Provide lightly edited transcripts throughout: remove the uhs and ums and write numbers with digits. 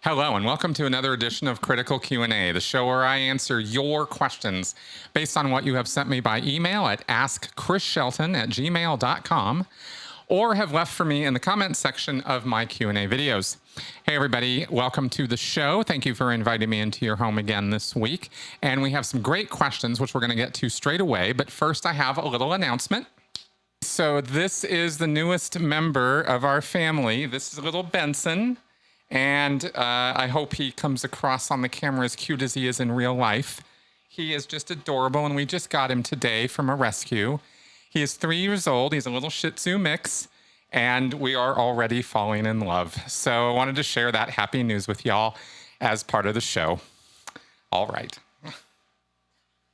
Hello and welcome to another edition of Critical Q&A, the show where I answer your questions based on what you have sent me by email at askchrisshelton@gmail.com or have left for me in the comments section of my Q&A videos. Hey everybody, welcome to the show. Thank you for inviting me into your home again this week. And we have some great questions which we're going to get to straight away, but first I have a little announcement. So this is the newest member of our family. This is little Benson. And I hope he comes across on the camera as cute as he is in real life. He is just adorable, and we just got him today from a rescue. He is 3 years old. He's a little Shih Tzu mix, and we are already falling in love. So I wanted to share that happy news with y'all as part of the show. All right.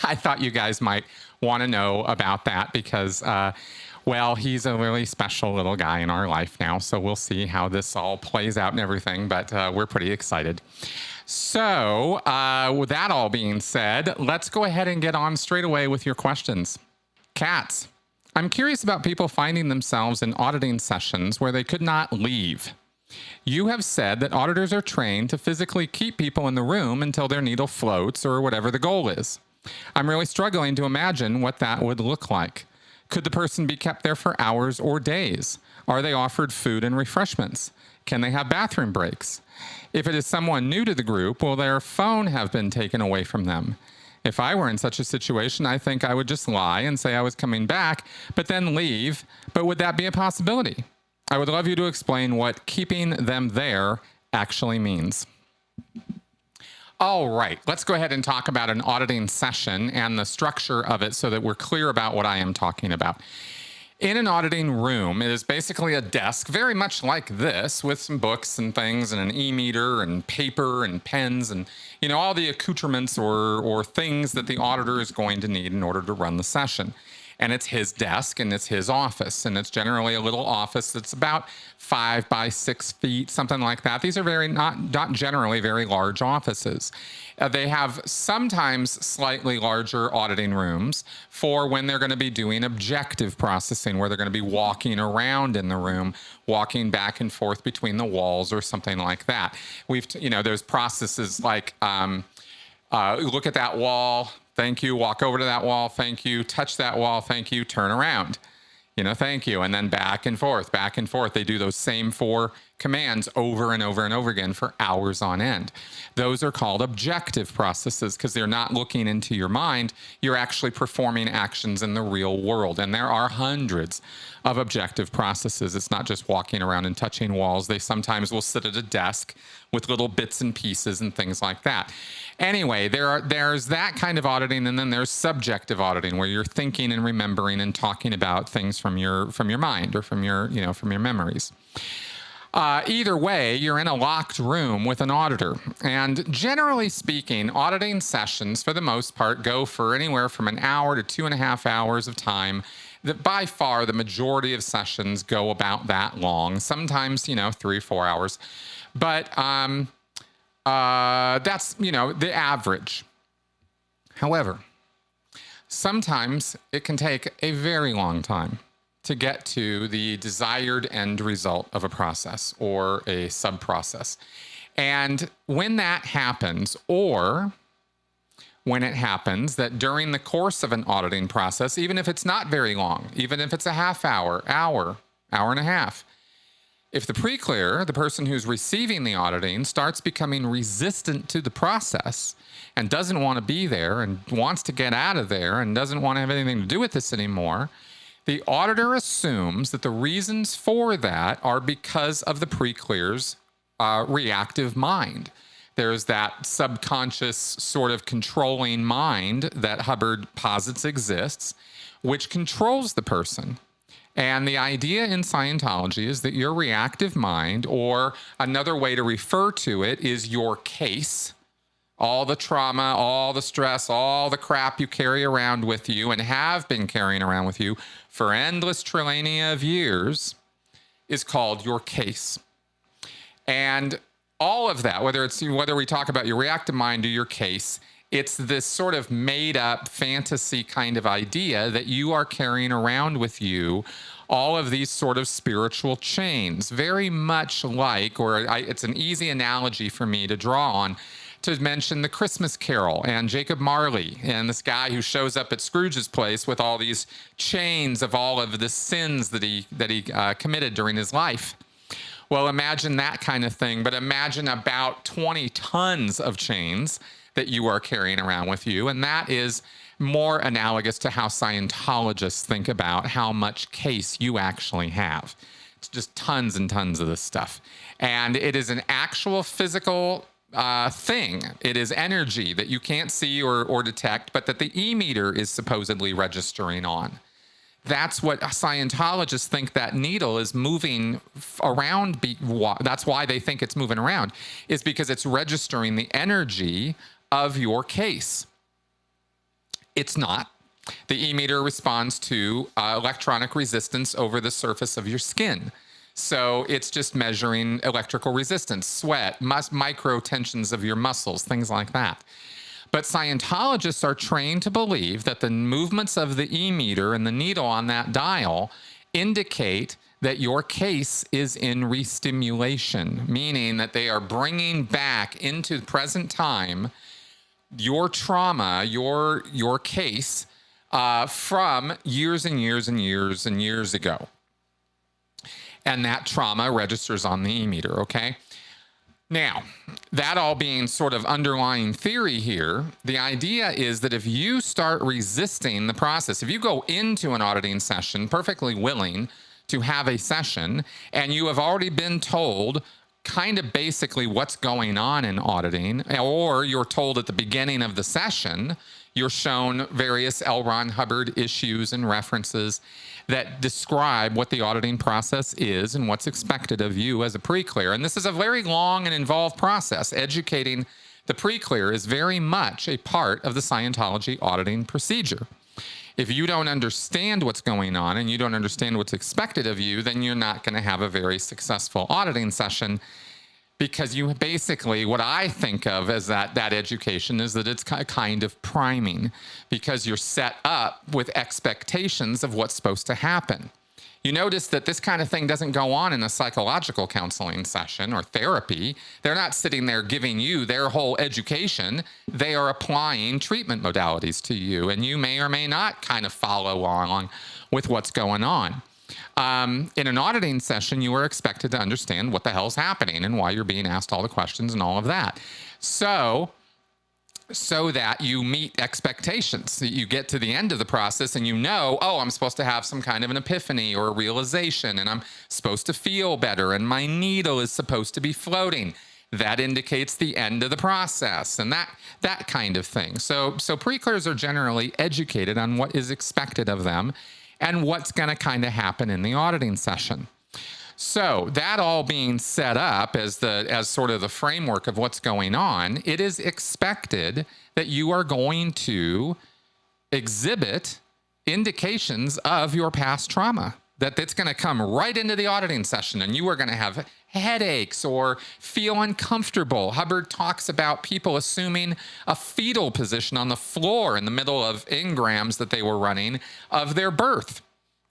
I thought you guys might want to know about that because, well, he's a really special little guy in our life now. So we'll see how this all plays out and everything, but we're pretty excited. So with that all being said, let's go ahead and get on straight away with your questions. Cats, I'm curious about people finding themselves in auditing sessions where they could not leave. You have said that auditors are trained to physically keep people in the room until their needle floats or whatever the goal is. I'm really struggling to imagine what that would look like. Could the person be kept there for hours or days? Are they offered food and refreshments? Can they have bathroom breaks? If it is someone new to the group, will their phone have been taken away from them? If I were in such a situation, I think I would just lie and say I was coming back, but then leave. But would that be a possibility? I would love you to explain what keeping them there actually means. All right, let's go ahead and talk about an auditing session and the structure of it so that we're clear about what I am talking about. In an auditing room, it is basically a desk very much like this with some books and things and an e-meter and paper and pens and, you know, all the accoutrements or things that the auditor is going to need in order to run the session. And it's his desk and it's his office. And it's generally a little office that's about 5 by 6 feet, something like that. These are not generally very large offices. They have sometimes slightly larger auditing rooms for when they're going to be doing objective processing, where they're going to be walking around in the room, walking back and forth between the walls or something like that. There's processes like look at that wall. Thank you. Walk over to that wall. Thank you. Touch that wall. Thank you. Turn around. Thank you. And then back and forth, back and forth. They do those same 4 commands over and over and over again for hours on end. Those are called objective processes because they're not looking into your mind. You're actually performing actions in the real world. And there are hundreds of objective processes. It's not just walking around and touching walls. They sometimes will sit at a desk with little bits and pieces and things like that. Anyway, there's that kind of auditing, and then there's subjective auditing where you're thinking and remembering and talking about things from your mind or from your memories. Either way, you're in a locked room with an auditor. And generally speaking, auditing sessions, for the most part, go for anywhere from an hour to 2.5 hours of time. That by far, the majority of sessions go about that long, sometimes, 3 or 4 hours. But that's, the average. However, sometimes it can take a very long time to get to the desired end result of a process or a sub-process. And when that happens, or when it happens that during the course of an auditing process, even if it's not very long, even if it's a half hour, hour and a half, if the pre-clear, the person who's receiving the auditing, starts becoming resistant to the process and doesn't want to be there and wants to get out of there and doesn't want to have anything to do with this anymore, the auditor assumes that the reasons for that are because of the pre-clear's reactive mind. There's that subconscious sort of controlling mind that Hubbard posits exists, which controls the person. And the idea in Scientology is that your reactive mind, or another way to refer to it, is your case. All the trauma, all the stress, all the crap you carry around with you and have been carrying around with you for endless trillion of years is called your case. And all of that, whether we talk about your reactive mind or your case, It's this sort of made up fantasy kind of idea that you are carrying around with you all of these sort of spiritual chains, very much like, it's an easy analogy for me to draw on, to mention the Christmas Carol and Jacob Marley and this guy who shows up at Scrooge's place with all these chains of all of the sins that he committed during his life. Well, imagine that kind of thing, but imagine about 20 tons of chains that you are carrying around with you, and that is more analogous to how Scientologists think about how much case you actually have. It's just tons and tons of this stuff, and it is an actual physical thing. It is energy that you can't see or detect, but that the e-meter is supposedly registering on. That's what Scientologists think that needle is moving around. That's why they think it's moving around, is because it's registering the energy of your case. It's not. The e-meter responds to electronic resistance over the surface of your skin. So it's just measuring electrical resistance, sweat, micro tensions of your muscles, things like that. But Scientologists are trained to believe that the movements of the e-meter and the needle on that dial indicate that your case is in restimulation, meaning that they are bringing back into the present time your trauma, your case from years and years and years and years ago. And that trauma registers on the e-meter, okay? Now, that all being sort of underlying theory here, the idea is that if you start resisting the process, if you go into an auditing session perfectly willing to have a session, and you have already been told kind of basically what's going on in auditing, or you're told at the beginning of the session, you're shown various L. Ron Hubbard issues and references that describe what the auditing process is and what's expected of you as a pre-clear. And this is a very long and involved process. Educating the pre-clear is very much a part of the Scientology auditing procedure. If you don't understand what's going on and you don't understand what's expected of you, then you're not going to have a very successful auditing session, because you basically, what I think of as that education is that it's kind of priming, because you're set up with expectations of what's supposed to happen. You notice that this kind of thing doesn't go on in a psychological counseling session or therapy. They're not sitting there giving you their whole education. They are applying treatment modalities to you, and you may or may not kind of follow along with what's going on. In an auditing session, you are expected to understand what the hell's happening and why you're being asked all the questions and all of that. So that you meet expectations, that you get to the end of the process and you know, oh, I'm supposed to have some kind of an epiphany or a realization, and I'm supposed to feel better, and my needle is supposed to be floating. That indicates the end of the process, and that kind of thing. So pre-clears are generally educated on what is expected of them and what's going to kind of happen in the auditing session. So that all being set up as sort of the framework of what's going on, it is expected that you are going to exhibit indications of your past trauma, that it's going to come right into the auditing session, and you are going to have headaches or feel uncomfortable. Hubbard talks about people assuming a fetal position on the floor in the middle of engrams that they were running of their birth.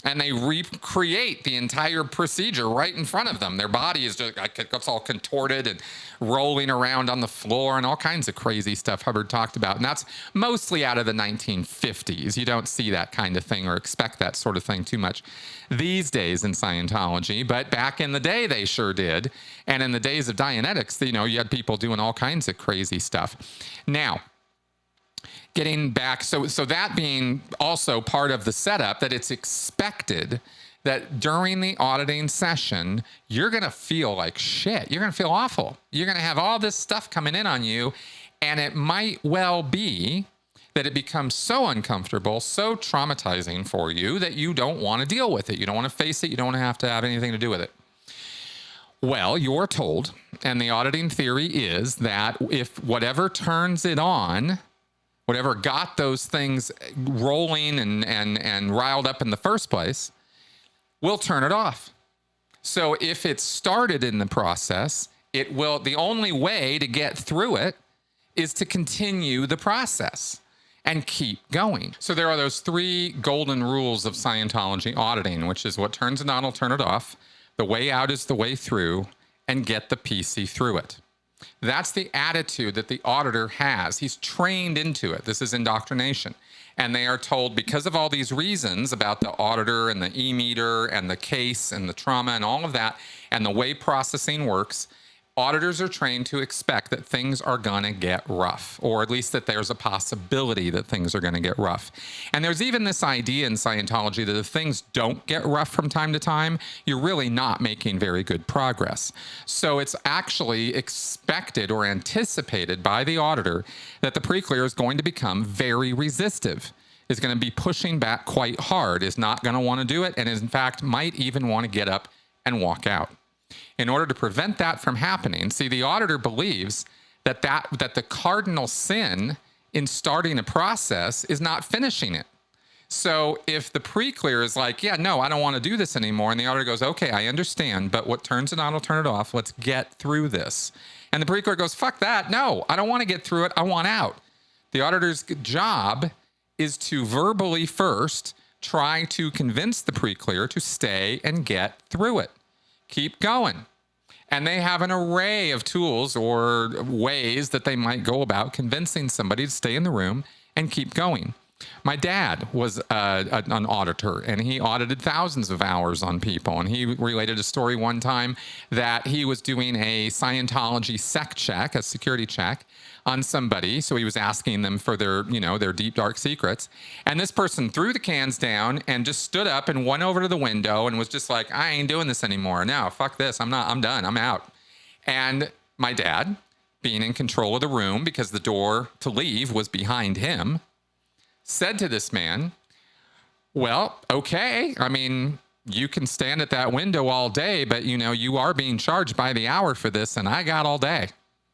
And they recreate the entire procedure right in front of them. Their body is just, it's all contorted and rolling around on the floor and all kinds of crazy stuff Hubbard talked about. And that's mostly out of the 1950s. You don't see that kind of thing or expect that sort of thing too much these days in Scientology. But back in the day, they sure did. And in the days of Dianetics, you had people doing all kinds of crazy stuff. Now, getting back, so that being also part of the setup, that it's expected that during the auditing session, you're going to feel like shit. You're going to feel awful. You're going to have all this stuff coming in on you, and it might well be that it becomes so uncomfortable, so traumatizing for you that you don't want to deal with it. You don't want to face it. You don't want to have anything to do with it. Well, you're told, and the auditing theory is that if whatever turns it on, whatever got those things rolling and riled up in the first place, will turn it off. So if it started in the process, it will, the only way to get through it is to continue the process and keep going. So there are those 3 golden rules of Scientology auditing, which is what turns it on will turn it off, the way out is the way through, and get the PC through it. That's the attitude that the auditor has. He's trained into it. This is indoctrination. And they are told, because of all these reasons about the auditor and the e-meter and the case and the trauma and all of that, and the way processing works, auditors are trained to expect that things are going to get rough, or at least that there's a possibility that things are going to get rough. And there's even this idea in Scientology that if things don't get rough from time to time, you're really not making very good progress. So it's actually expected or anticipated by the auditor that the pre-clear is going to become very resistive, is going to be pushing back quite hard, is not going to want to do it, and in fact might even want to get up and walk out. In order to prevent that from happening, see, the auditor believes that the cardinal sin in starting a process is not finishing it. So if the pre-clear is like, yeah, no, I don't want to do this anymore, and the auditor goes, okay, I understand, but what turns it on will turn it off. Let's get through this. And the pre-clear goes, fuck that. No, I don't want to get through it. I want out. The auditor's job is to verbally first try to convince the pre-clear to stay and get through it. Keep going. And they have an array of tools or ways that they might go about convincing somebody to stay in the room and keep going. My dad was an auditor, and he audited thousands of hours on people. And he related a story one time that he was doing a Scientology sec check, a security check, on somebody. So he was asking them for their deep, dark secrets. And this person threw the cans down and just stood up and went over to the window and was just like, I ain't doing this anymore. No, fuck this. I'm done. I'm out. And my dad, being in control of the room because the door to leave was behind him, said to this man, well, okay. I mean, you can stand at that window all day, but you are being charged by the hour for this, and I got all day.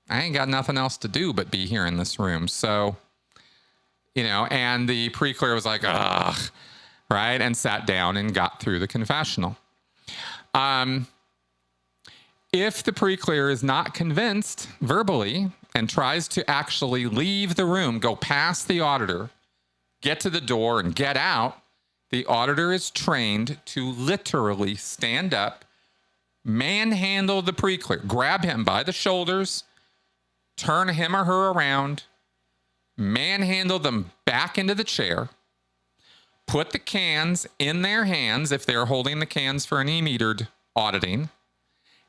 I ain't got nothing else to do but be here in this room. So, and the pre-clear was like, ugh, right? And sat down and got through the confessional. If the pre-clear is not convinced verbally and tries to actually leave the room, go past the auditor, get to the door and get out, the auditor is trained to literally stand up, manhandle the pre-clear, grab him by the shoulders, turn him or her around, manhandle them back into the chair, put the cans in their hands if they're holding the cans for an e-metered auditing,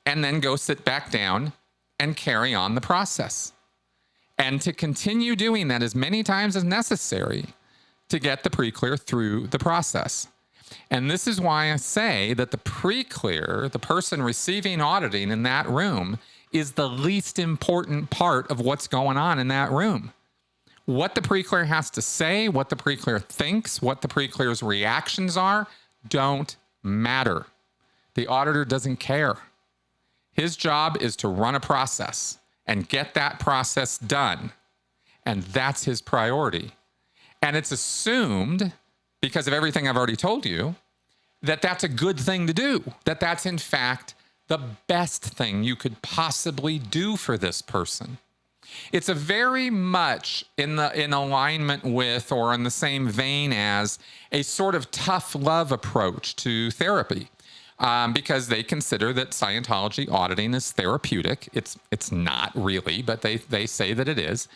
and then go sit back down and carry on the process. And to continue doing that as many times as necessary to get the pre-clear through the process. And this is why I say that the pre-clear, the person receiving auditing in that room, is the least important part of what's going on in that room. What the pre-clear has to say, what the pre-clear thinks, what the pre-clear's reactions are, don't matter. The auditor doesn't care. His job is to run a process and get that process done. And that's his priority. And it's assumed, because of everything I've already told you, that that's a good thing to do, that that's in fact the best thing you could possibly do for this person. It's a very much in alignment with, or in the same vein as, a sort of tough love approach to therapy, because they consider that Scientology auditing is therapeutic. It's not really, but they say that it is.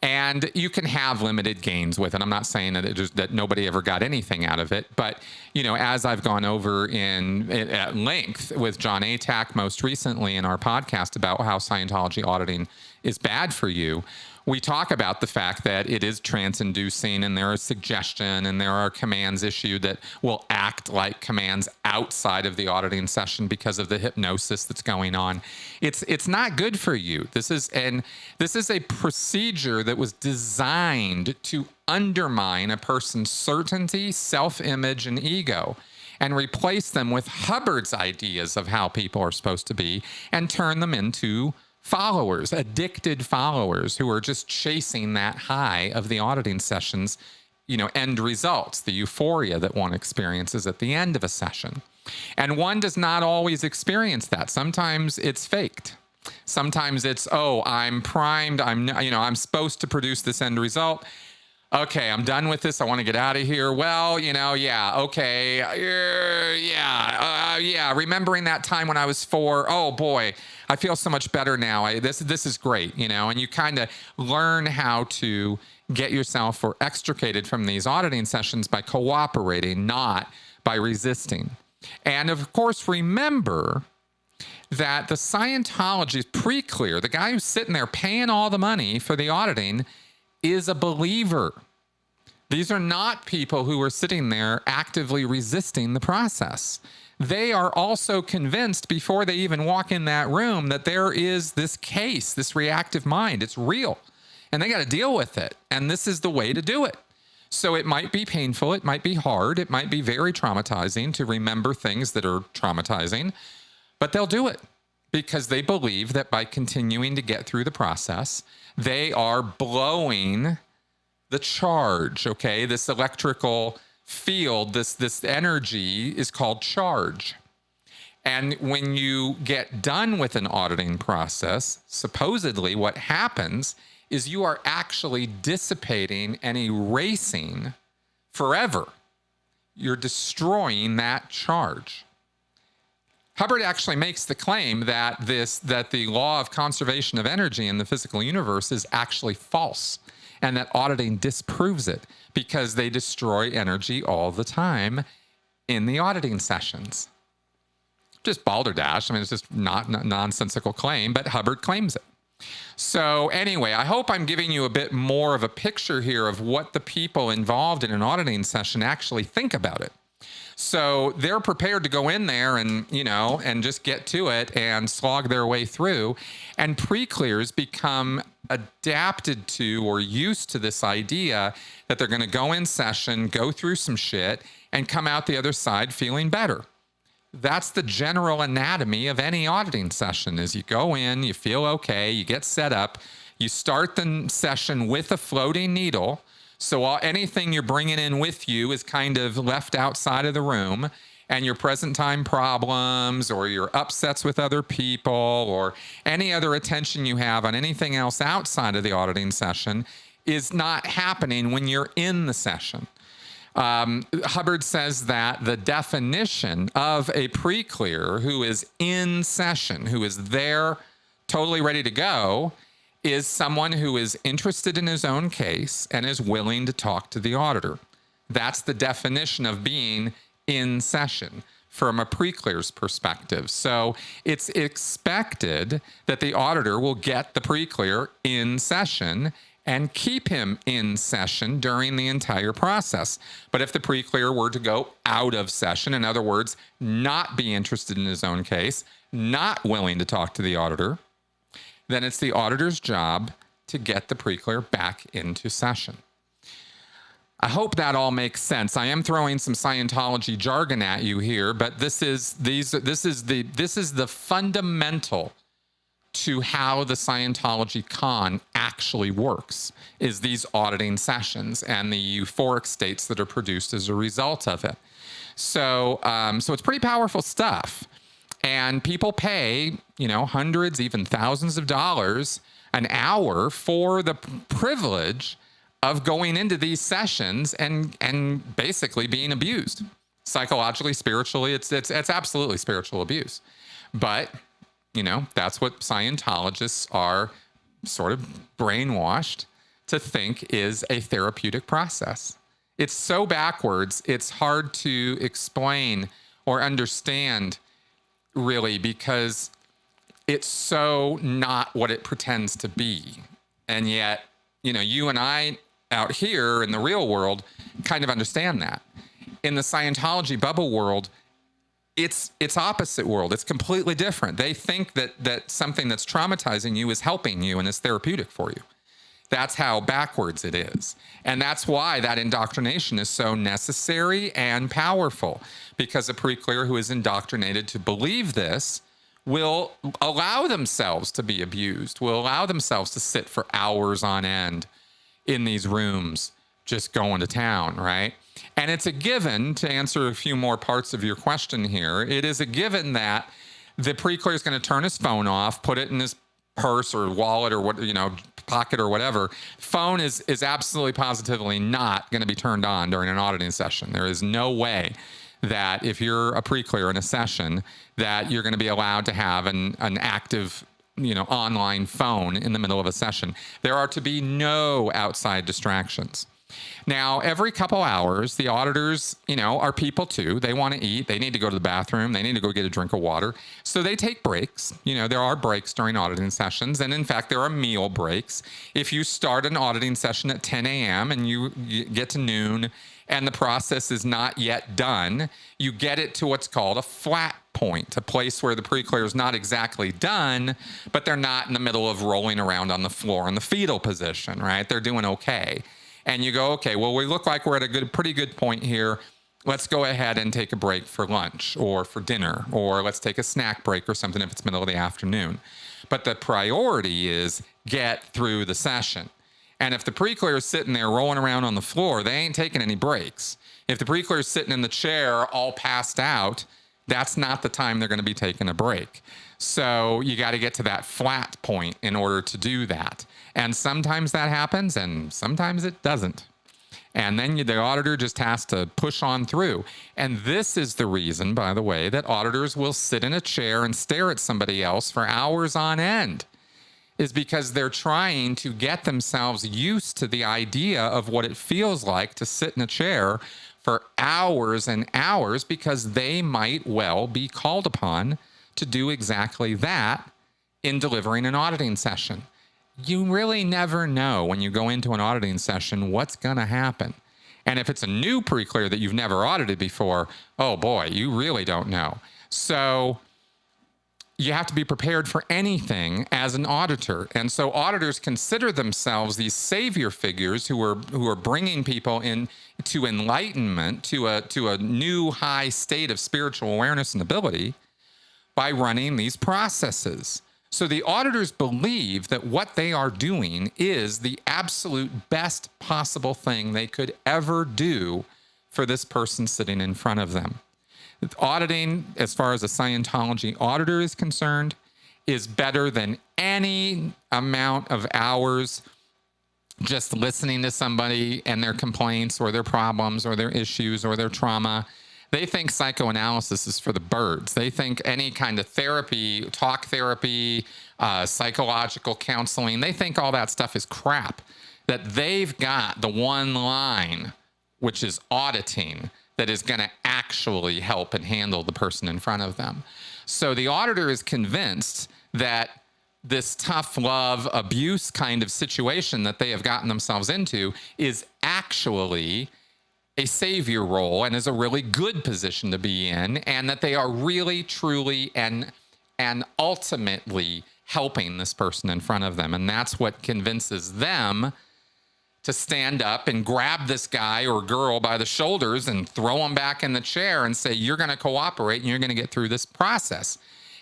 And you can have limited gains with it. I'm not saying that nobody ever got anything out of it. But, as I've gone over at length with John Atack most recently in our podcast about how Scientology auditing is bad for you, we talk about the fact that it is trance-inducing, and there is suggestion, and there are commands issued that will act like commands outside of the auditing session because of the hypnosis that's going on. It's not good for you. This is a procedure that was designed to undermine a person's certainty, self-image, and ego, and replace them with Hubbard's ideas of how people are supposed to be, and turn them into followers, addicted followers who are just chasing that high of the auditing sessions, end results, the euphoria that one experiences at the end of a session. And one does not always experience that. Sometimes it's faked. Sometimes it's, oh, I'm primed. I'm supposed to produce this end result. Okay, I'm done with this. I want to get out of here. Well, yeah, okay. Yeah. Remembering that time when I was 4, oh boy, I feel so much better now. This is great, and you kind of learn how to get yourself or extricated from these auditing sessions by cooperating, not by resisting. And of course, remember that the Scientology is pre-clear. The guy who's sitting there paying all the money for the auditing is a believer. These are not people who are sitting there actively resisting the process. They are also convinced before they even walk in that room that there is this case, this reactive mind. It's real. And they got to deal with it. And this is the way to do it. So it might be painful. It might be hard. It might be very traumatizing to remember things that are traumatizing. But they'll do it because they believe that by continuing to get through the process, they are blowing the charge, okay? This electrical field, this energy is called charge. And when you get done with an auditing process, supposedly what happens is you are actually dissipating and erasing forever. You're destroying that charge. Hubbard actually makes the claim that the law of conservation of energy in the physical universe is actually false, and that auditing disproves it because they destroy energy all the time in the auditing sessions. Just balderdash. I mean, it's just not a nonsensical claim, but Hubbard claims it. So anyway, I hope I'm giving you a bit more of a picture here of what the people involved in an auditing session actually think about it. So they're prepared to go in there and, and just get to it and slog their way through. And pre-clears become adapted to or used to this idea that they're going to go in session, go through some shit, and come out the other side feeling better. That's the general anatomy of any auditing session is you go in, you feel okay, you get set up, you start the session with a floating needle. So anything you're bringing in with you is kind of left outside of the room, and your present time problems or your upsets with other people or any other attention you have on anything else outside of the auditing session is not happening when you're in the session. Hubbard says that the definition of a pre-clear who is in session, who is there totally ready to go, is someone who is interested in his own case and is willing to talk to the auditor. That's the definition of being in session from a pre-clear's perspective. So it's expected that the auditor will get the pre-clear in session and keep him in session during the entire process. But if the pre-clear were to go out of session, in other words, not be interested in his own case, not willing to talk to the auditor, then it's the auditor's job to get the pre-clear back into session. I hope that all makes sense. I am throwing some Scientology jargon at you here, but this is the fundamental to how the Scientology con actually works, is these auditing sessions and the euphoric states that are produced as a result of it. So it's pretty powerful stuff. And people pay, hundreds, even thousands of dollars an hour for the privilege of going into these sessions and basically being abused psychologically, spiritually. It's absolutely spiritual abuse. But, that's what Scientologists are sort of brainwashed to think is a therapeutic process. It's so backwards, it's hard to explain or understand really, because it's so not what it pretends to be. And yet, you and I out here in the real world kind of understand that. In the Scientology bubble world, it's opposite world. It's completely different. They think that something that's traumatizing you is helping you and is therapeutic for you. That's how backwards it is. And that's why that indoctrination is so necessary and powerful, because a pre-clear who is indoctrinated to believe this will allow themselves to be abused, will allow themselves to sit for hours on end in these rooms just going to town, right? And it's a given, to answer a few more parts of your question here, it is a given that the pre-clear is going to turn his phone off, put it in his purse or wallet or what, pocket or whatever. Phone is absolutely positively not going to be turned on during an auditing session. There is no way that if you're a pre-clear in a session that you're going to be allowed to have an active online phone in the middle of a session. There are to be no outside distractions. Now, every couple hours, the auditors, are people too. They want to eat. They need to go to the bathroom. They need to go get a drink of water. So they take breaks. There are breaks during auditing sessions. And in fact, there are meal breaks. If you start an auditing session at 10 a.m. and you get to noon and the process is not yet done, you get it to what's called a flat point, a place where the pre-clear is not exactly done, but they're not in the middle of rolling around on the floor in the fetal position, right? They're doing okay. And you go, okay, well, we look like we're at a pretty good point here. Let's go ahead and take a break for lunch or for dinner, or let's take a snack break or something if it's middle of the afternoon. But the priority is get through the session. And if the pre-clear is sitting there rolling around on the floor, they ain't taking any breaks. If the pre-clear is sitting in the chair all passed out, that's not the time they're going to be taking a break. So you got to get to that flat point in order to do that. And sometimes that happens and sometimes it doesn't. And then the auditor just has to push on through. And this is the reason, by the way, that auditors will sit in a chair and stare at somebody else for hours on end, is because they're trying to get themselves used to the idea of what it feels like to sit in a chair for hours and hours, because they might well be called upon to do exactly that in delivering an auditing session. You really never know when you go into an auditing session what's going to happen. And if it's a new pre-clear that you've never audited before, oh boy, you really don't know. So you have to be prepared for anything as an auditor. And so auditors consider themselves these savior figures who are bringing people in to enlightenment, to a new high state of spiritual awareness and ability by running these processes. So the auditors believe that what they are doing is the absolute best possible thing they could ever do for this person sitting in front of them. Auditing, as far as a Scientology auditor is concerned, is better than any amount of hours just listening to somebody and their complaints or their problems or their issues or their trauma. They think psychoanalysis is for the birds. They think any kind of therapy, talk therapy, psychological counseling, they think all that stuff is crap. That they've got the one line, which is auditing, that is going to actually help and handle the person in front of them. So the auditor is convinced that this tough love abuse kind of situation that they have gotten themselves into is actually a savior role and is a really good position to be in, and that they are really, truly, and ultimately helping this person in front of them. And that's what convinces them to stand up and grab this guy or girl by the shoulders and throw them back in the chair and say, you're going to cooperate and you're going to get through this process.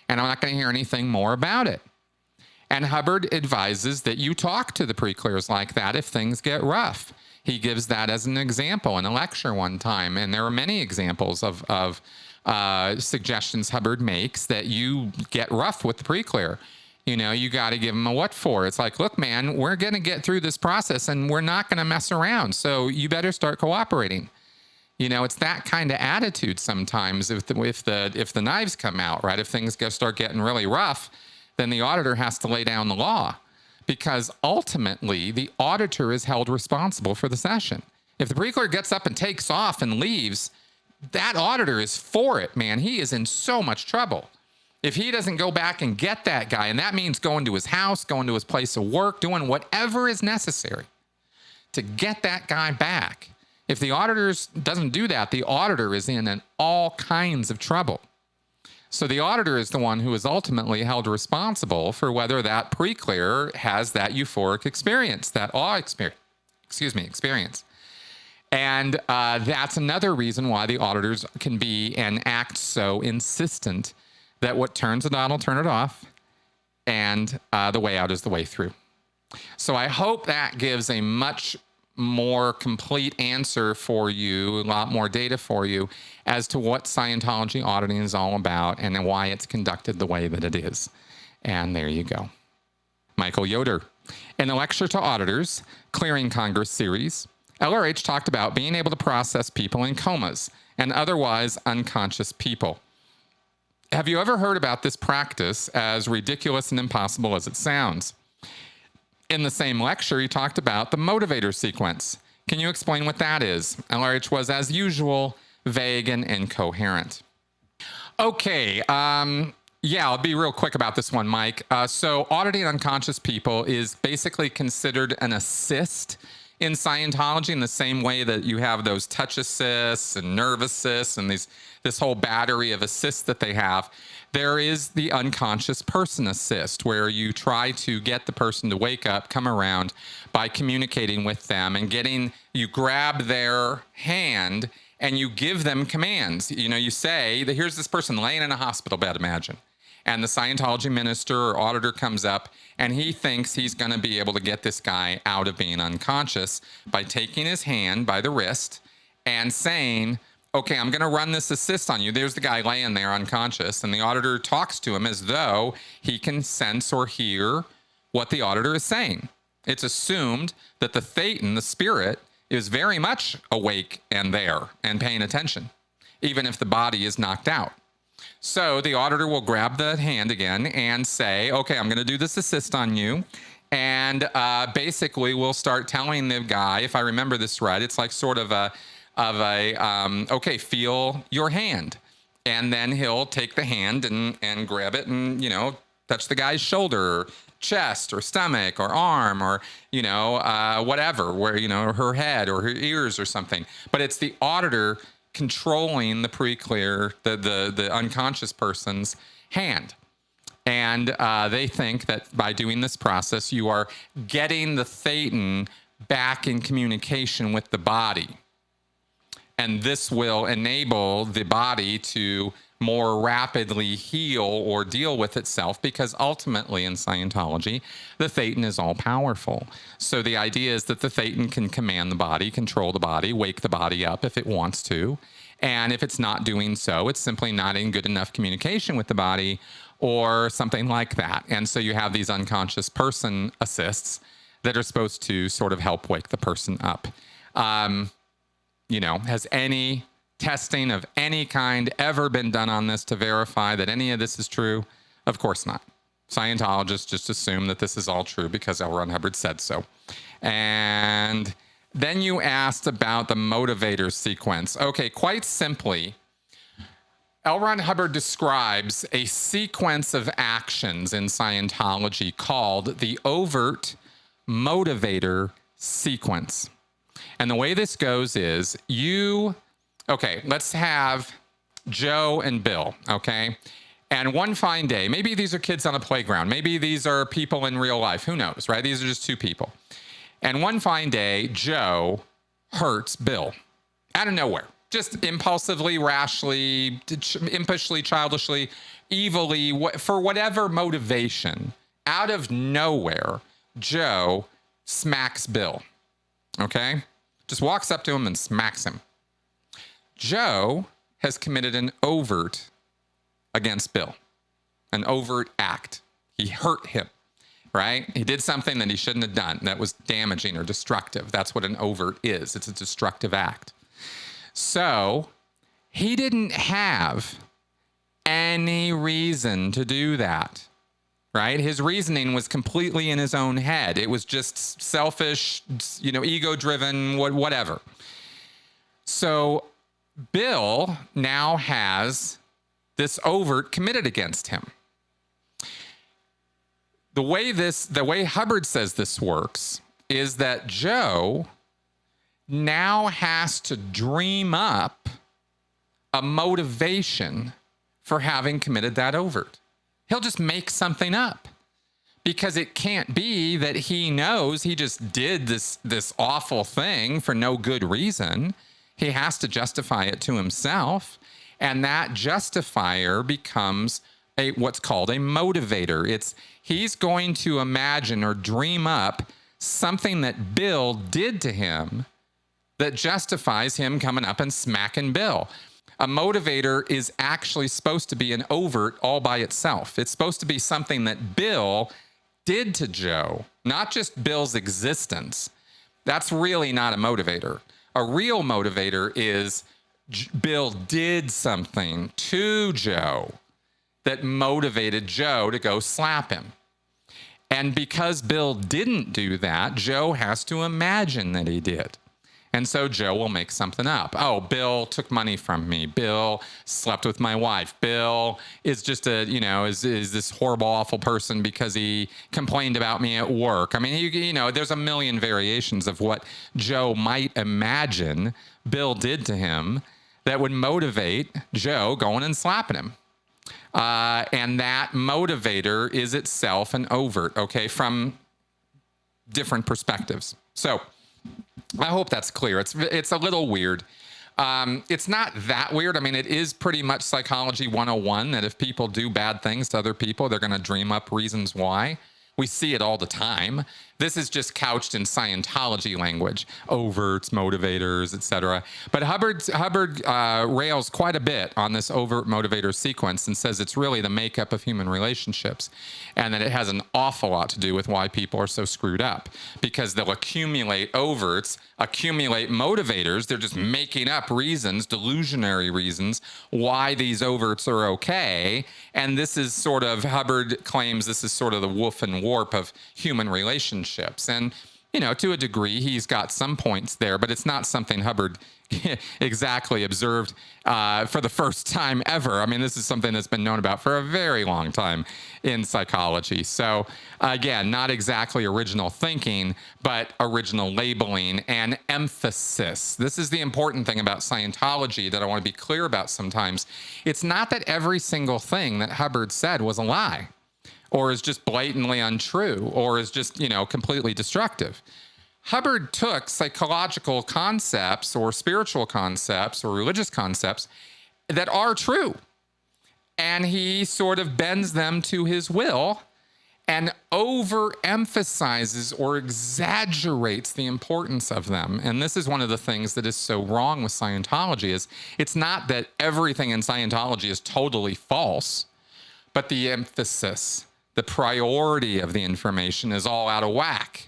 And I'm not going to hear anything more about it. And Hubbard advises that you talk to the pre-clears like that if things get rough. He gives that as an example in a lecture one time. And there are many examples of suggestions Hubbard makes that you get rough with the pre-clear. You got to give them a what for. It's like, look, man, we're going to get through this process and we're not going to mess around. So you better start cooperating. It's that kind of attitude sometimes if the knives come out, right? If things start getting really rough, then the auditor has to lay down the law, because ultimately the auditor is held responsible for the session. If the pre-clear gets up and takes off and leaves, that auditor is for it, man. He is in so much trouble. If he doesn't go back and get that guy, and that means going to his house, going to his place of work, doing whatever is necessary to get that guy back. If the auditor doesn't do that, the auditor is in all kinds of trouble. So the auditor is the one who is ultimately held responsible for whether that pre-clear has that euphoric experience, that awe experience. And that's another reason why the auditors can be and act so insistent that what turns it on will turn it off, and the way out is the way through. So I hope that gives a much more complete answer for you, a lot more data for you as to what Scientology auditing is all about and why it's conducted the way that it is. And there you go. Michael Yoder. In the Lecture to Auditors, Clearing Congress series, LRH talked about being able to process people in comas and otherwise unconscious people. Have you ever heard about this practice, as ridiculous and impossible as it sounds? In the same lecture, he talked about the motivator sequence. Can you explain what that is? LRH was, as usual, vague and incoherent. Okay, yeah, I'll be real quick about this one, Mike. So auditing unconscious people is basically considered an assist in Scientology in the same way that you have those touch assists and nerve assists and this whole battery of assists that they have. There is the unconscious person assist, where you try to get the person to wake up, come around by communicating with them and you grab their hand and you give them commands. You know, you say that here's this person laying in a hospital bed, imagine. And the Scientology minister or auditor comes up and he thinks he's going to be able to get this guy out of being unconscious by taking his hand by the wrist and saying, okay, I'm going to run this assist on you. There's the guy laying there unconscious. And the auditor talks to him as though he can sense or hear what the auditor is saying. It's assumed that the thetan, the spirit, is very much awake and there and paying attention, even if the body is knocked out. So the auditor will grab the hand again and say, okay, I'm going to do this assist on you. And basically we'll start telling the guy, if I remember this right, it's like sort of okay, feel your hand. And then he'll take the hand and grab it and, you know, touch the guy's shoulder, or chest or stomach or arm or, you know, whatever, where, you know, her head or her ears or something. But it's the auditor controlling the pre-clear, the unconscious person's hand. And they think that by doing this process, you are getting the thetan back in communication with the body. And this will enable the body to more rapidly heal or deal with itself, because ultimately in Scientology, the thetan is all powerful. So the idea is that the thetan can command the body, control the body, wake the body up if it wants to. And if it's not doing so, it's simply not in good enough communication with the body or something like that. And so you have these unconscious person assists that are supposed to sort of help wake the person up. You know, has any testing of any kind ever been done on this to verify that any of this is true? Of course not. Scientologists just assume that this is all true because L. Ron Hubbard said so. And then you asked about the motivator sequence. Okay, quite simply, L. Ron Hubbard describes a sequence of actions in Scientology called the Overt-Motivator Sequence. And the way this goes is okay, let's have Joe and Bill, okay? And one fine day, maybe these are kids on a playground. Maybe these are people in real life. Who knows, right? These are just two people. And one fine day, Joe hurts Bill out of nowhere. Just impulsively, rashly, impishly, childishly, evilly, for whatever motivation, out of nowhere, Joe smacks Bill, okay? Just walks up to him and smacks him. Joe has committed an overt against Bill, an overt act. He hurt him, right? He did something that he shouldn't have done that was damaging or destructive. That's what an overt is. It's a destructive act. So he didn't have any reason to do that, right? His reasoning was completely in his own head. It was just selfish, you know, ego-driven, whatever. So Bill now has this overt committed against him. The way Hubbard says this works is that Joe now has to dream up a motivation for having committed that overt. He'll just make something up, because it can't be that he knows he just did this awful thing for no good reason. He has to justify it to himself, and that justifier becomes what's called a motivator. He's going to imagine or dream up something that Bill did to him that justifies him coming up and smacking Bill. A motivator is actually supposed to be an overt all by itself. It's supposed to be something that Bill did to Joe, not just Bill's existence. That's really not a motivator. A real motivator is Bill did something to Joe that motivated Joe to go slap him. And because Bill didn't do that, Joe has to imagine that he did. And so Joe will make something up. Oh, Bill took money from me. Bill slept with my wife. Bill is just is this horrible, awful person because he complained about me at work. I mean, there's a million variations of what Joe might imagine Bill did to him that would motivate Joe going and slapping him. And that motivator is itself an overt, okay, from different perspectives. So I hope that's clear. It's a little weird. It's not that weird. I mean, it is pretty much Psychology 101 that if people do bad things to other people, they're going to dream up reasons why. We see it all the time. This is just couched in Scientology language, overts, motivators, etc. But Hubbard rails quite a bit on this overt motivator sequence and says it's really the makeup of human relationships, and that it has an awful lot to do with why people are so screwed up, because they'll accumulate overts, accumulate motivators. They're just making up reasons, delusionary reasons, why these overts are okay. And this is sort of, Hubbard claims this is sort of the woof and warp of human relationships. And, to a degree, he's got some points there, but it's not something Hubbard exactly observed for the first time ever. I mean, this is something that's been known about for a very long time in psychology. So, again, not exactly original thinking, but original labeling and emphasis. This is the important thing about Scientology that I want to be clear about sometimes. It's not that every single thing that Hubbard said was a lie, or is just blatantly untrue, or is just, completely destructive. Hubbard took psychological concepts or spiritual concepts or religious concepts that are true, and he sort of bends them to his will and overemphasizes or exaggerates the importance of them. And this is one of the things that is so wrong with Scientology, is it's not that everything in Scientology is totally false, but the emphasis, the priority of the information is all out of whack.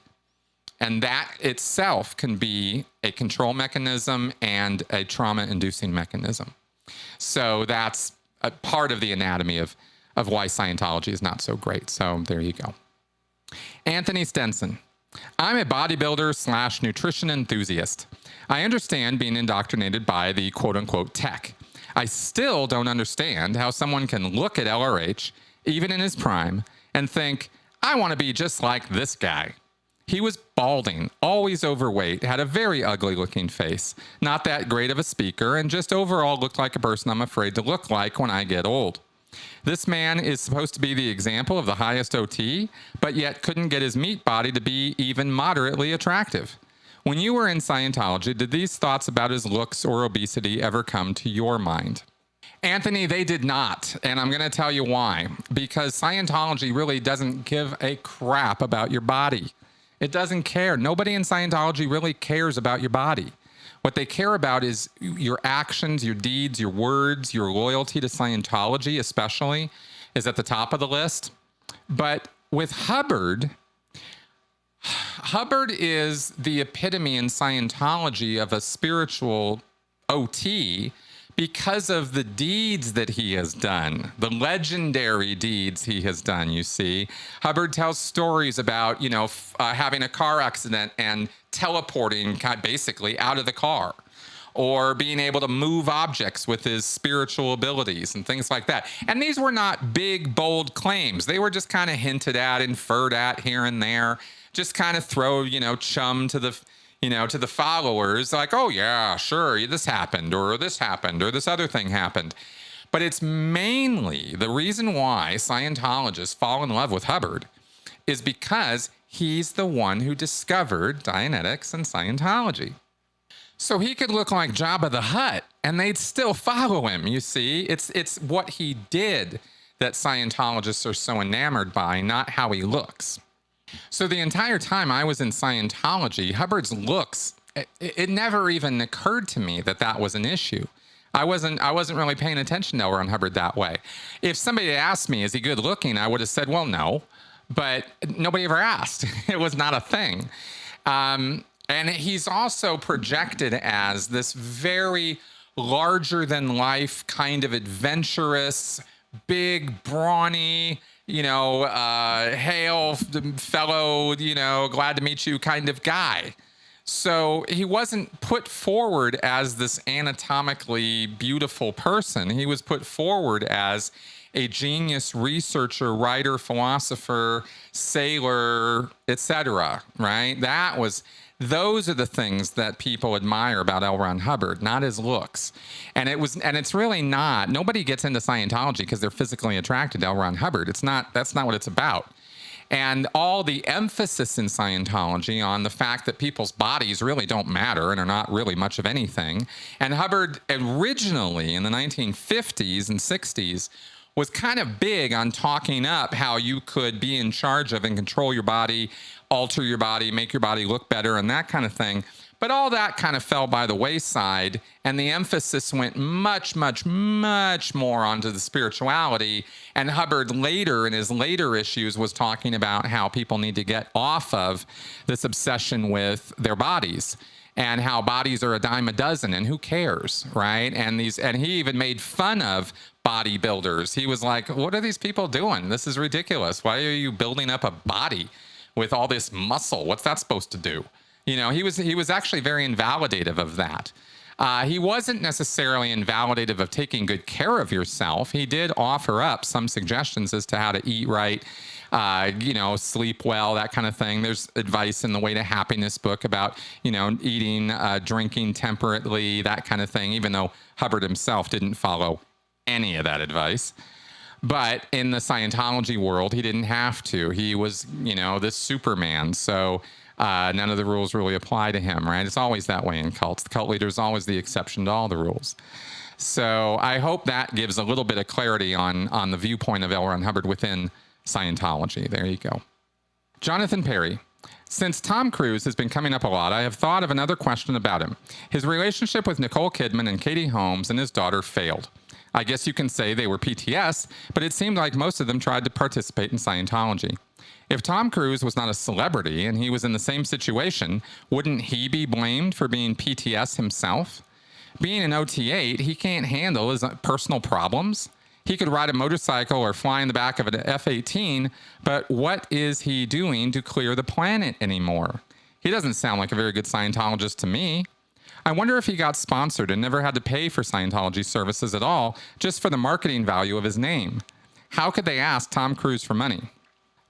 And that itself can be a control mechanism and a trauma-inducing mechanism. So that's a part of the anatomy of why Scientology is not so great. So there you go. Anthony Stenson. I'm a bodybuilder / nutrition enthusiast. I understand being indoctrinated by the quote-unquote tech. I still don't understand how someone can look at LRH, even in his prime, and think, I want to be just like this guy. He was balding, always overweight, had a very ugly looking face, not that great of a speaker, and just overall looked like a person I'm afraid to look like when I get old. This man is supposed to be the example of the highest OT, but yet couldn't get his meat body to be even moderately attractive. When you were in Scientology, did these thoughts about his looks or obesity ever come to your mind? Anthony, they did not, and I'm going to tell you why. Because Scientology really doesn't give a crap about your body. It doesn't care. Nobody in Scientology really cares about your body. What they care about is your actions, your deeds, your words, your loyalty to Scientology especially is at the top of the list. But with Hubbard, Hubbard is the epitome in Scientology of a spiritual OT, because of the deeds that he has done, the legendary deeds he has done, you see. Hubbard tells stories about, having a car accident and teleporting basically out of the car, or being able to move objects with his spiritual abilities and things like that. And these were not big, bold claims. They were just kind of hinted at, inferred at here and there, just kind of throw, chum to the to the followers, like, oh yeah, sure, this happened, or this other thing happened. But it's mainly the reason why Scientologists fall in love with Hubbard is because he's the one who discovered Dianetics and Scientology. So he could look like Jabba the Hutt and they'd still follow him, you see. It's what he did that Scientologists are so enamored by, not how he looks. So the entire time I was in Scientology, Hubbard's looks, it never even occurred to me that that was an issue. I wasn't really paying attention to L. Ron Hubbard that way. If somebody had asked me, is he good looking? I would have said, well, no, but nobody ever asked. It was not a thing. And he's also projected as this very larger than life kind of adventurous, big, brawny, hail fellow, glad to meet you kind of guy. So he wasn't put forward as this anatomically beautiful person. He was put forward as a genius researcher, writer, philosopher, sailor, etc. Right? Those are the things that people admire about L. Ron Hubbard, not his looks. And it's really not. Nobody gets into Scientology because they're physically attracted to L. Ron Hubbard. That's not what it's about. And all the emphasis in Scientology on the fact that people's bodies really don't matter and are not really much of anything. And Hubbard originally in the 1950s and 60s was kind of big on talking up how you could be in charge of and control your body, alter your body, make your body look better, and that kind of thing. But all that kind of fell by the wayside, and the emphasis went much, much, much more onto the spirituality. And Hubbard later, in his later issues, was talking about how people need to get off of this obsession with their bodies and how bodies are a dime a dozen, and who cares, right? And he even made fun of bodybuilders. He was like, what are these people doing? This is ridiculous. Why are you building up a body with all this muscle? What's that supposed to do? He was actually very invalidative of that. He wasn't necessarily invalidative of taking good care of yourself. He did offer up some suggestions as to how to eat right, sleep well, that kind of thing. There's advice in the Way to Happiness book about, eating, drinking temperately, that kind of thing, even though Hubbard himself didn't follow any of that advice. But in the Scientology world, he didn't have to. He was, this Superman. So none of the rules really apply to him, right? It's always that way in cults. The cult leader is always the exception to all the rules. So I hope that gives a little bit of clarity on the viewpoint of L. Ron Hubbard within Scientology. There you go. Jonathan Perry. Since Tom Cruise has been coming up a lot, I have thought of another question about him. His relationship with Nicole Kidman and Katie Holmes and his daughter failed. I guess you can say they were PTS, but it seemed like most of them tried to participate in Scientology. If Tom Cruise was not a celebrity and he was in the same situation, wouldn't he be blamed for being PTS himself? Being an OT-8, he can't handle his personal problems. He could ride a motorcycle or fly in the back of an F-18, but what is he doing to clear the planet anymore? He doesn't sound like a very good Scientologist to me. I wonder if he got sponsored and never had to pay for Scientology services at all, just for the marketing value of his name. How could they ask Tom Cruise for money?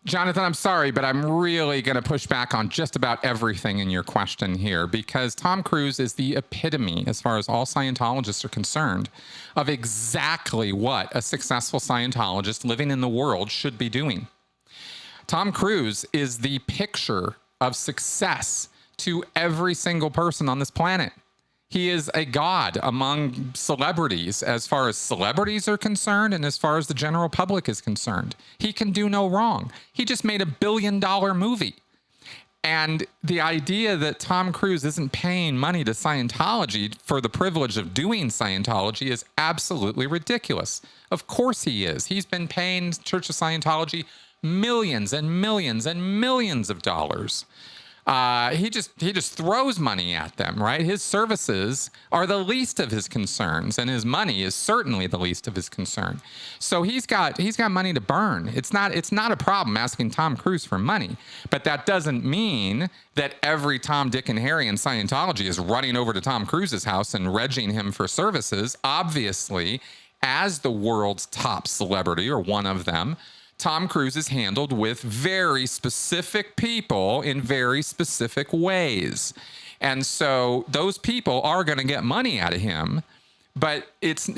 Jonathan, I'm sorry, but I'm really going to push back on just about everything in your question here, because Tom Cruise is the epitome, as far as all Scientologists are concerned, of exactly what a successful Scientologist living in the world should be doing. Tom Cruise is the picture of success to every single person on this planet. He is a god among celebrities as far as celebrities are concerned and as far as the general public is concerned. He can do no wrong. He just made $1 billion movie. And the idea that Tom Cruise isn't paying money to Scientology for the privilege of doing Scientology is absolutely ridiculous. Of course he is. He's been paying Church of Scientology millions and millions and millions of dollars. He just throws money at them, right? His services are the least of his concerns, and his money is certainly the least of his concern. So he's got money to burn. It's not a problem asking Tom Cruise for money, but that doesn't mean that every Tom, Dick, and Harry in Scientology is running over to Tom Cruise's house and regging him for services. Obviously, as the world's top celebrity, or one of them, Tom Cruise is handled with very specific people in very specific ways. And so those people are going to get money out of him, but it's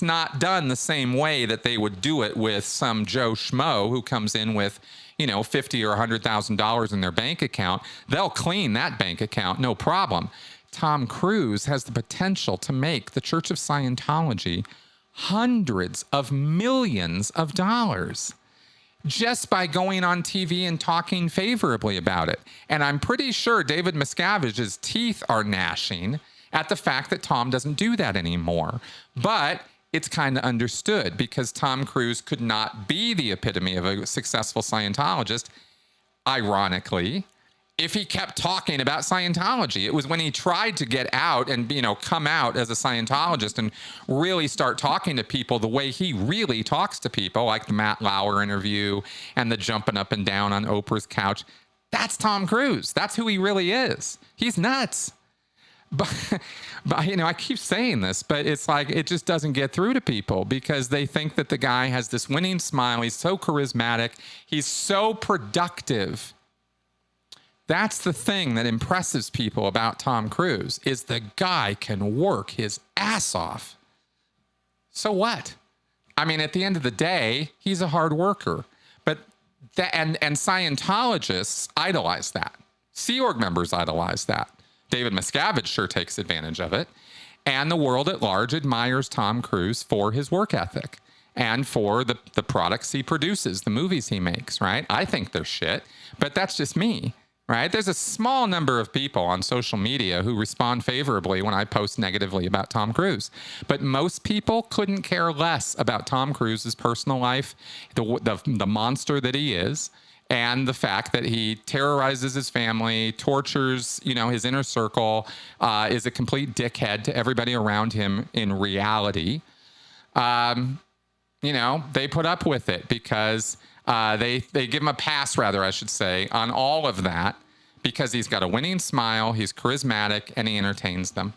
not done the same way that they would do it with some Joe Schmo who comes in with, $50,000 or $100,000 in their bank account. They'll clean that bank account, no problem. Tom Cruise has the potential to make the Church of Scientology hundreds of millions of dollars. just by going on TV and talking favorably about it. And I'm pretty sure David Miscavige's teeth are gnashing at the fact that Tom doesn't do that anymore. But it's kind of understood because Tom Cruise could not be the epitome of a successful Scientologist, ironically, if he kept talking about Scientology. It was when he tried to get out and, come out as a Scientologist and really start talking to people the way he really talks to people, like the Matt Lauer interview and the jumping up and down on Oprah's couch. That's Tom Cruise. That's who he really is. He's nuts. But I keep saying this, but it's like it just doesn't get through to people because they think that the guy has this winning smile. He's so charismatic. He's so productive. That's the thing that impresses people about Tom Cruise is the guy can work his ass off. So what? I mean, at the end of the day, he's a hard worker. But and Scientologists idolize that. Sea Org members idolize that. David Miscavige sure takes advantage of it. And the world at large admires Tom Cruise for his work ethic and for the products he produces, the movies he makes, right? I think they're shit, but that's just me. Right? There's a small number of people on social media who respond favorably when I post negatively about Tom Cruise. But most people couldn't care less about Tom Cruise's personal life, the monster that he is, and the fact that he terrorizes his family, tortures, his inner circle, is a complete dickhead to everybody around him in reality. They put up with it because they give him a pass, rather, I should say, on all of that because he's got a winning smile, he's charismatic, and he entertains them.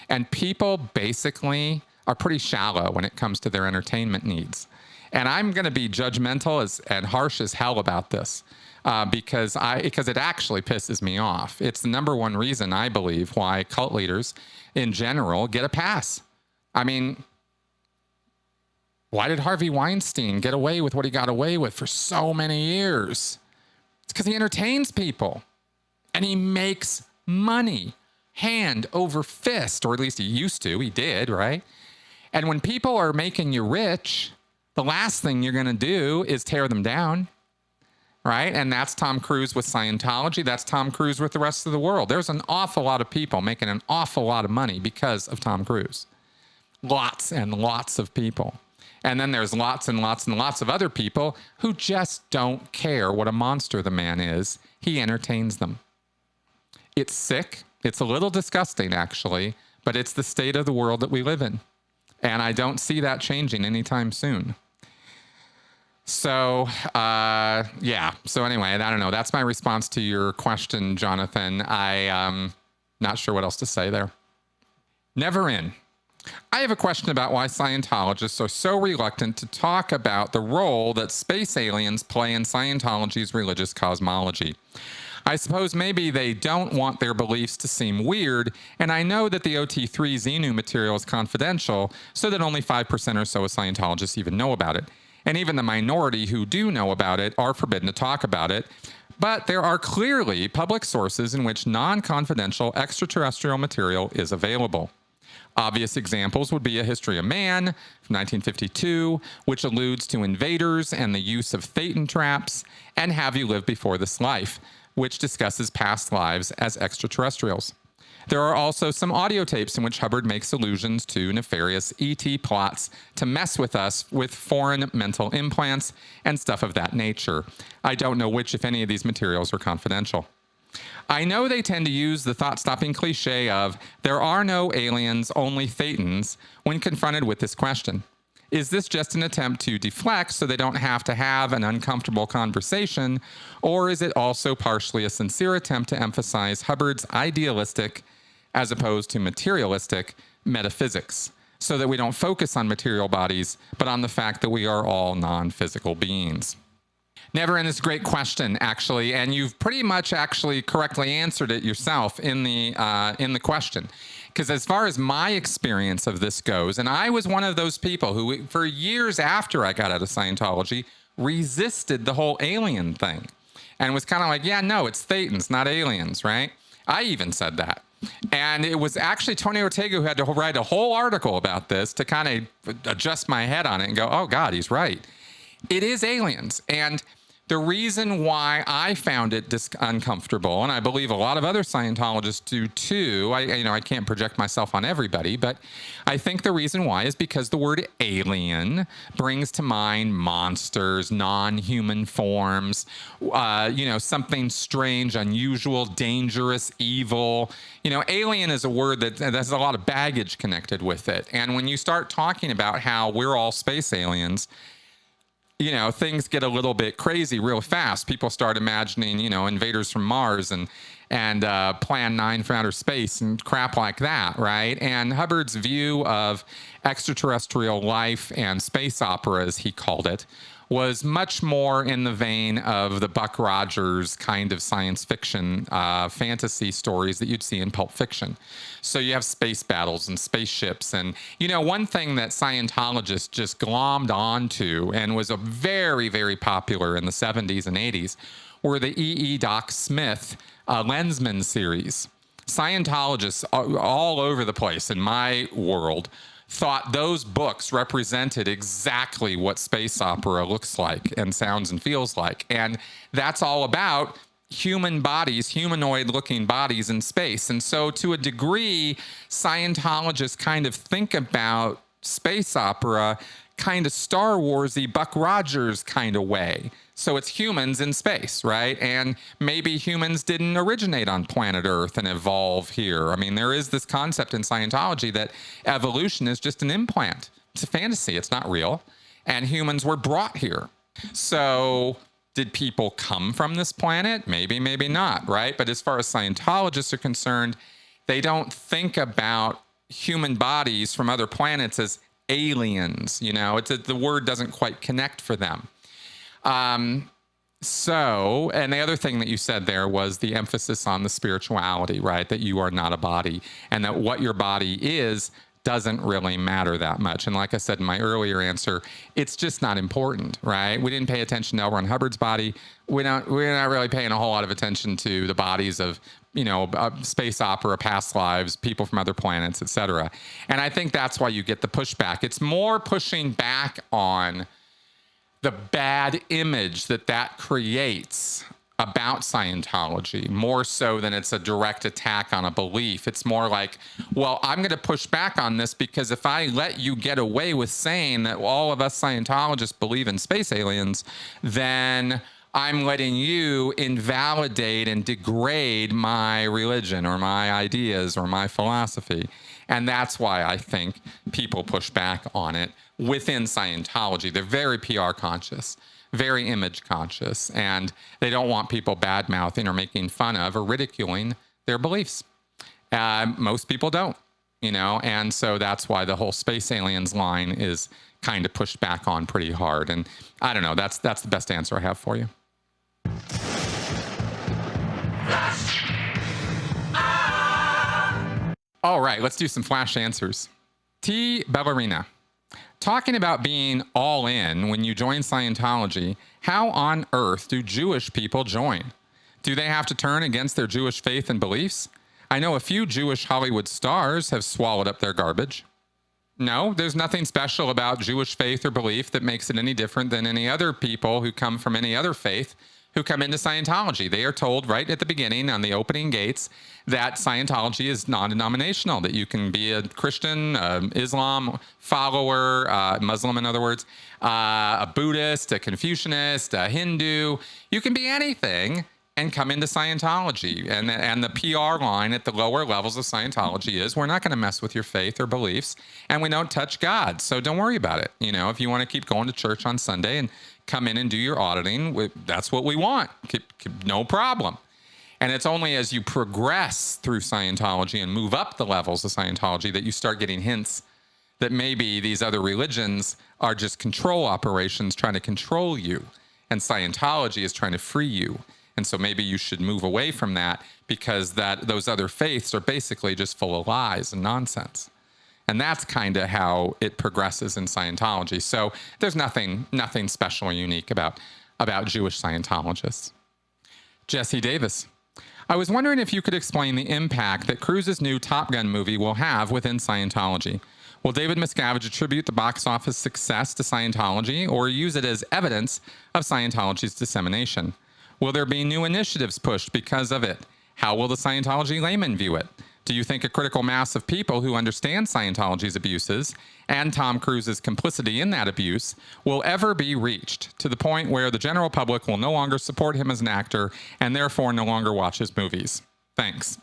And people basically are pretty shallow when it comes to their entertainment needs. And I'm going to be judgmental and harsh as hell about this because it actually pisses me off. It's the number one reason, I believe, why cult leaders in general get a pass. I mean, why did Harvey Weinstein get away with what he got away with for so many years? It's because he entertains people and he makes money hand over fist, or at least he used to. He did, right? And when people are making you rich, the last thing you're going to do is tear them down, right? And that's Tom Cruise with Scientology. That's Tom Cruise with the rest of the world. There's an awful lot of people making an awful lot of money because of Tom Cruise. Lots and lots of people. And then there's lots and lots and lots of other people who just don't care what a monster the man is. He entertains them. It's sick. It's a little disgusting, actually, but it's the state of the world that we live in. And I don't see that changing anytime soon. So, So anyway, I don't know. That's my response to your question, Jonathan. Not sure what else to say there. Never in. I have a question about why Scientologists are so reluctant to talk about the role that space aliens play in Scientology's religious cosmology. I suppose maybe they don't want their beliefs to seem weird, and I know that the OT3 Xenu material is confidential, so that only 5% or so of Scientologists even know about it. And even the minority who do know about it are forbidden to talk about it. But there are clearly public sources in which non-confidential extraterrestrial material is available. Obvious examples would be A History of Man from 1952, which alludes to invaders and the use of Thetan traps, and Have You Lived Before This Life, which discusses past lives as extraterrestrials. There are also some audio tapes in which Hubbard makes allusions to nefarious ET plots to mess with us with foreign mental implants and stuff of that nature. I don't know which, if any, of these materials are confidential. I know they tend to use the thought-stopping cliche of, there are no aliens, only Thetans, when confronted with this question. Is this just an attempt to deflect so they don't have to have an uncomfortable conversation, or is it also partially a sincere attempt to emphasize Hubbard's idealistic, as opposed to materialistic, metaphysics, so that we don't focus on material bodies, but on the fact that we are all non-physical beings? Never in this great question, actually, and you've pretty much actually correctly answered it yourself in the question. Because as far as my experience of this goes, and I was one of those people who, for years after I got out of Scientology, resisted the whole alien thing. And was kind of like, yeah, no, it's Thetans, not aliens, right? I even said that. And it was actually Tony Ortega who had to write a whole article about this to kind of adjust my head on it and go, oh, God, he's right. It is aliens. And the reason why I found it uncomfortable, and I believe a lot of other Scientologists do too, I can't project myself on everybody, but I think the reason why is because the word alien brings to mind monsters, non-human forms, something strange, unusual, dangerous, evil. Alien is a word that has a lot of baggage connected with it. And when you start talking about how we're all space aliens, things get a little bit crazy real fast. People start imagining, invaders from Mars and Plan 9 from outer space and crap like that, right? And Hubbard's view of extraterrestrial life and space opera, as he called it, was much more in the vein of the Buck Rogers kind of science fiction fantasy stories that you'd see in Pulp Fiction. So you have space battles and spaceships. And, one thing that Scientologists just glommed onto and was a very, very popular in the 70s and 80s were the E.E. Doc Smith Lensman series. Scientologists all over the place in my world thought those books represented exactly what space opera looks like and sounds and feels like. And that's all about human bodies, humanoid-looking bodies in space. And so to a degree, Scientologists kind of think about space opera kind of Star Wars-y, Buck Rogers kind of way. So it's humans in space, right? And maybe humans didn't originate on planet Earth and evolve here. I mean, there is this concept in Scientology that evolution is just an implant. It's a fantasy. It's not real. And humans were brought here. So did people come from this planet? Maybe, maybe not, right? But as far as Scientologists are concerned, they don't think about human bodies from other planets as aliens. The word doesn't quite connect for them. And the other thing that you said there was the emphasis on the spirituality, right? That you are not a body and that what your body is doesn't really matter that much. And like I said in my earlier answer, it's just not important, right? We didn't pay attention to L. Ron Hubbard's body. We're not really paying a whole lot of attention to the bodies of, space opera, past lives, people from other planets, etc. And I think that's why you get the pushback. It's more pushing back on the bad image that creates about Scientology, more so than it's a direct attack on a belief. It's more like, well, I'm going to push back on this because if I let you get away with saying that all of us Scientologists believe in space aliens, then I'm letting you invalidate and degrade my religion or my ideas or my philosophy. And that's why I think people push back on it within Scientology. They're very PR conscious, very image conscious, and they don't want people bad-mouthing or making fun of or ridiculing their beliefs. Most people don't, and so that's why the whole space aliens line is kind of pushed back on pretty hard. And I don't know, that's the best answer I have for you. All right, let's do some flash answers. T. Ballerina. Talking about being all in when you join Scientology, how on earth do Jewish people join? Do they have to turn against their Jewish faith and beliefs? I know a few Jewish Hollywood stars have swallowed up their garbage. No, there's nothing special about Jewish faith or belief that makes it any different than any other people who come from any other faith who come into Scientology. They are told right at the beginning on the opening gates that Scientology is non-denominational, that you can be a Christian, Islam follower, Muslim in other words, a Buddhist, a Confucianist, a Hindu. You can be anything and come into Scientology. And the PR line at the lower levels of Scientology is, we're not going to mess with your faith or beliefs, and we don't touch God. So don't worry about it. If you want to keep going to church on Sunday and come in and do your auditing, that's what we want. No problem. And it's only as you progress through Scientology and move up the levels of Scientology that you start getting hints that maybe these other religions are just control operations trying to control you, and Scientology is trying to free you. And so maybe you should move away from that because those other faiths are basically just full of lies and nonsense. And that's kind of how it progresses in Scientology. So there's nothing special or unique about Jewish Scientologists. Jesse Davis. I was wondering if you could explain the impact that Cruise's new Top Gun movie will have within Scientology. Will David Miscavige attribute the box office success to Scientology or use it as evidence of Scientology's dissemination? Will there be new initiatives pushed because of it? How will the Scientology layman view it? Do you think a critical mass of people who understand Scientology's abuses and Tom Cruise's complicity in that abuse will ever be reached to the point where the general public will no longer support him as an actor and therefore no longer watch his movies? Thanks.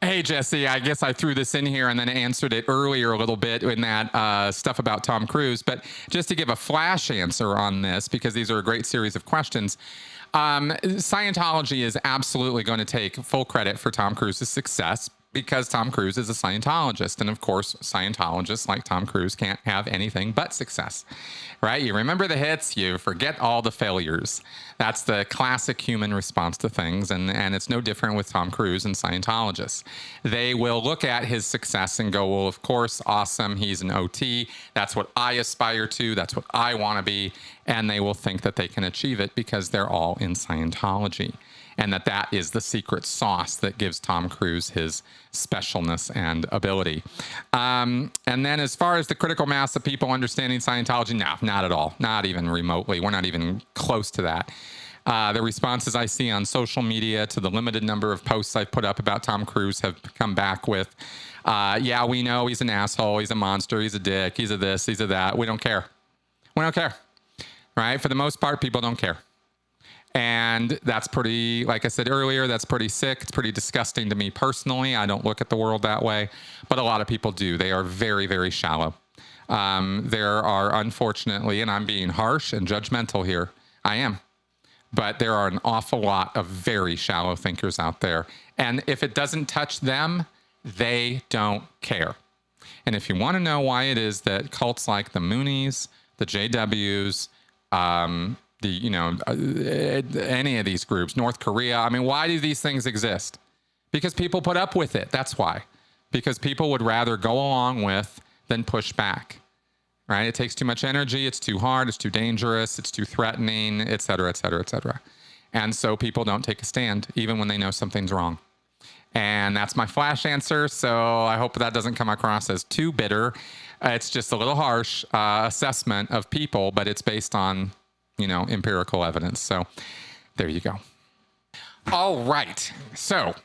Hey, Jesse, I guess I threw this in here and then answered it earlier a little bit in that stuff about Tom Cruise. But just to give a flash answer on this, because these are a great series of questions, Scientology is absolutely going to take full credit for Tom Cruise's success because Tom Cruise is a Scientologist. And of course, Scientologists like Tom Cruise can't have anything but success, right? You remember the hits, you forget all the failures. That's the classic human response to things. And it's no different with Tom Cruise and Scientologists. They will look at his success and go, well, of course, awesome. He's an OT. That's what I aspire to. That's what I want to be. And they will think that they can achieve it because they're all in Scientology. And that is the secret sauce that gives Tom Cruise his specialness and ability. And then as far as the critical mass of people understanding Scientology, no, not at all. Not even remotely. We're not even close to that. The responses I see on social media to the limited number of posts I've put up about Tom Cruise have come back with, yeah, we know he's an asshole, he's a monster, he's a dick, he's a this, he's a that. We don't care. We don't care. Right? For the most part, people don't care. And that's pretty, like I said earlier, that's pretty sick. It's pretty disgusting to me personally. I don't look at the world that way, but a lot of people do. They are very, very shallow. There are, unfortunately, and I'm being harsh and judgmental here, I am, but there are an awful lot of very shallow thinkers out there. And if it doesn't touch them, they don't care. And if you want to know why it is that cults like the Moonies, the JWs, any of these groups, North Korea, I mean, why do these things exist? Because people put up with it. That's why. Because people would rather go along with than push back, right? It takes too much energy. It's too hard. It's too dangerous. It's too threatening, et cetera, et cetera, et cetera. And so people don't take a stand, even when they know something's wrong. And that's my flash answer. So I hope that doesn't come across as too bitter. It's just a little harsh assessment of people, but it's based on empirical evidence. So there you go. All right. So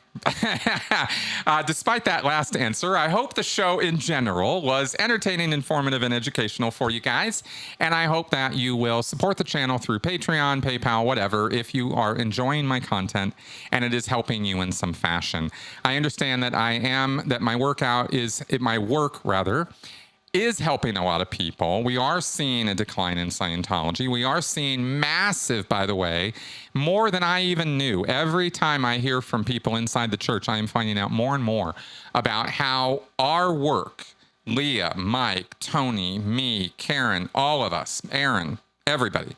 despite that last answer, I hope the show in general was entertaining, informative, and educational for you guys. And I hope that you will support the channel through Patreon, PayPal, whatever, if you are enjoying my content and it is helping you in some fashion. I understand that my work is helping a lot of people. We are seeing a decline in Scientology. We are seeing massive, by the way, more than I even knew. Every time I hear from people inside the church, I am finding out more and more about how our work, Leah, Mike, Tony, me, Karen, all of us, Aaron, everybody,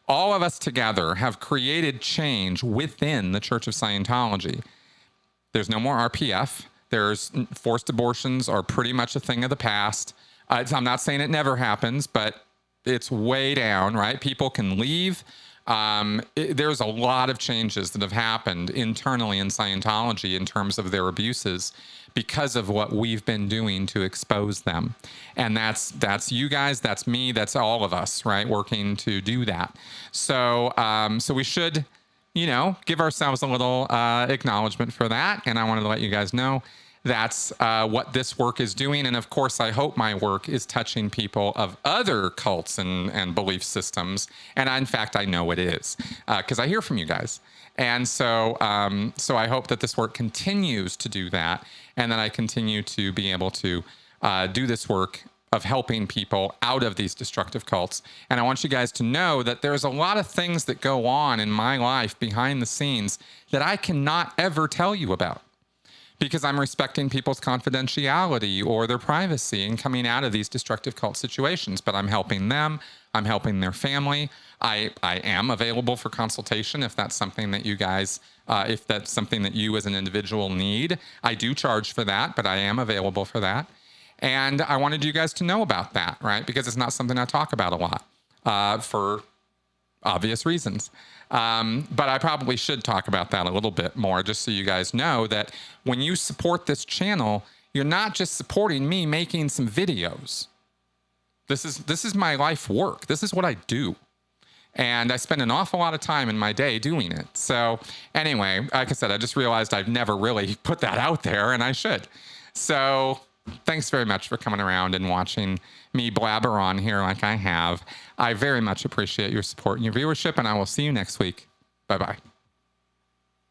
all of us together have created change within the Church of Scientology. There's no more RPF. There's forced abortions are pretty much a thing of the past. I'm not saying it never happens, but it's way down, right? People can leave. There's a lot of changes that have happened internally in Scientology in terms of their abuses because of what we've been doing to expose them. And that's you guys, that's me, that's all of us, right? Working to do that. So we should, give ourselves a little acknowledgement for that. And I wanted to let you guys know that's what this work is doing. And of course, I hope my work is touching people of other cults and belief systems. And in fact, I know it is because I hear from you guys. And so I hope that this work continues to do that and that I continue to be able to do this work of helping people out of these destructive cults. And I want you guys to know that there's a lot of things that go on in my life behind the scenes that I cannot ever tell you about because I'm respecting people's confidentiality or their privacy in coming out of these destructive cult situations. But I'm helping them. I'm helping their family. I am available for consultation if that's something that you guys, if that's something that you as an individual need. I do charge for that, but I am available for that. And I wanted you guys to know about that, right? Because it's not something I talk about a lot for obvious reasons. But I probably should talk about that a little bit more just so you guys know that when you support this channel, You're not just supporting me making some videos. This is my life work. This is what I do. And I spend an awful lot of time in my day doing it. So anyway, like I said, I just realized I've never really put that out there, and I should. So thanks very much for coming around and watching me blabber on here like I have. I very much appreciate your support and your viewership, and I will see you next week. Bye-bye.